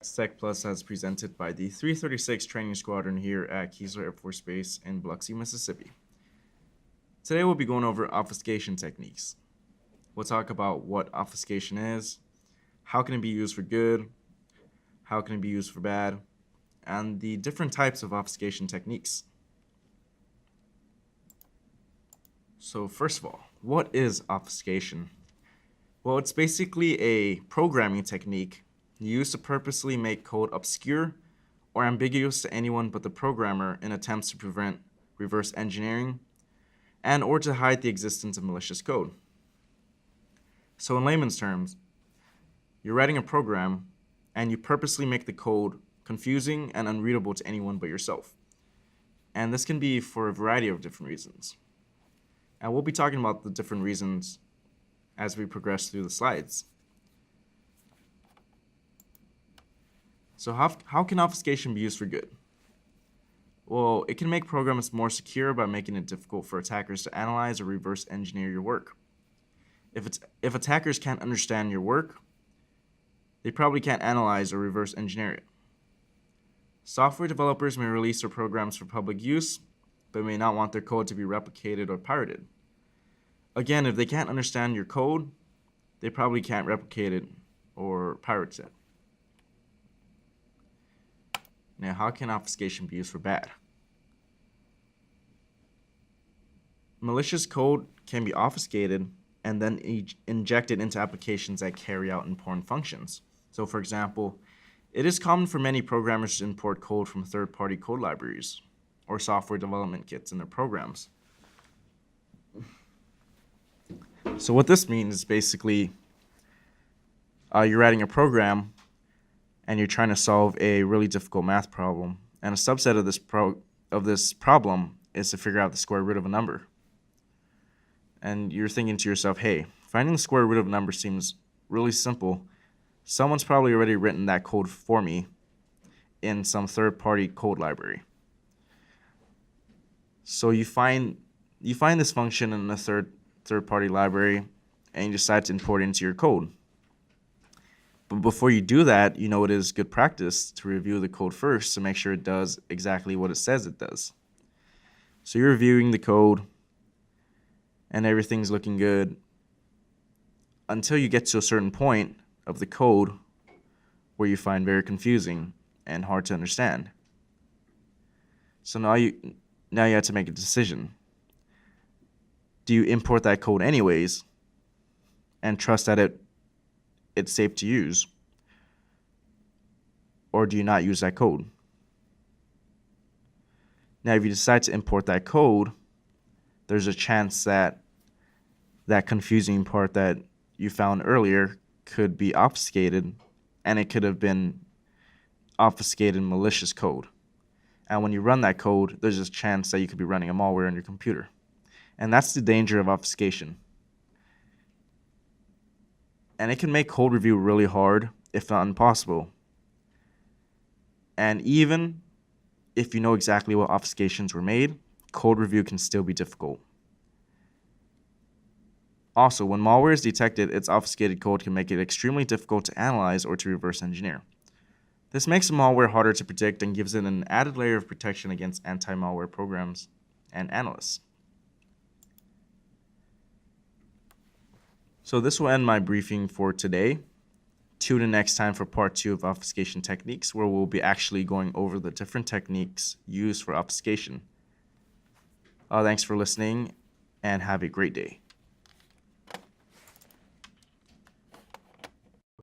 Sec Plus as presented by the 336 Training Squadron here at Keesler Air Force Base in Biloxi, Mississippi. Today we'll be going over obfuscation techniques. We'll talk about what obfuscation is, how can it be used for good, how can it be used for bad, and the different types of obfuscation techniques. So first of all, what is obfuscation? Well, it's basically a programming technique used to purposely make code obscure or ambiguous to anyone but the programmer in attempts to prevent reverse engineering and or to hide the existence of malicious code. So in layman's terms, you're writing a program and you purposely make the code confusing and unreadable to anyone but yourself. And this can be for a variety of different reasons. And we'll be talking about the different reasons as we progress through the slides. So how can obfuscation be used for good? Well, it can make programs more secure by making it difficult for attackers to analyze or reverse engineer your work. If attackers can't understand your work, they probably can't analyze or reverse engineer it. Software developers may release their programs for public use, but may not want their code to be replicated or pirated. Again, if they can't understand your code, they probably can't replicate it or pirate it. Now, how can obfuscation be used for bad? Malicious code can be obfuscated and then injected into applications that carry out important functions. So, for example, it is common for many programmers to import code from third-party code libraries or software development kits in their programs. So what this means is basically you're writing a program and you're trying to solve a really difficult math problem, and a subset of this problem is to figure out the square root of a number. And you're thinking to yourself, hey, finding the square root of a number seems really simple. Someone's probably already written that code for me in some third-party code library. So you find this function in a third-party library, and you decide to import it into your code. But before you do that, you know it is good practice to review the code first to make sure it does exactly what it says it does. So you're reviewing the code, and everything's looking good until you get to a certain point of the code where you find very confusing and hard to understand. So now you have to make a decision. Do you import that code anyways and trust that it's safe to use? Or do you not use that code? Now, if you decide to import that code, there's a chance that that confusing part that you found earlier could be obfuscated, and it could have been obfuscated malicious code. And when you run that code, there's a chance that you could be running a malware on your computer. And that's the danger of obfuscation. And it can make code review really hard, if not impossible. And even if you know exactly what obfuscations were made, code review can still be difficult. Also, when malware is detected, its obfuscated code can make it extremely difficult to analyze or to reverse engineer. This makes the malware harder to predict and gives it an added layer of protection against anti-malware programs and analysts. So this will end my briefing for today. Tune in next time for part 2 of obfuscation techniques, where we'll be actually going over the different techniques used for obfuscation. Thanks for listening, and have a great day.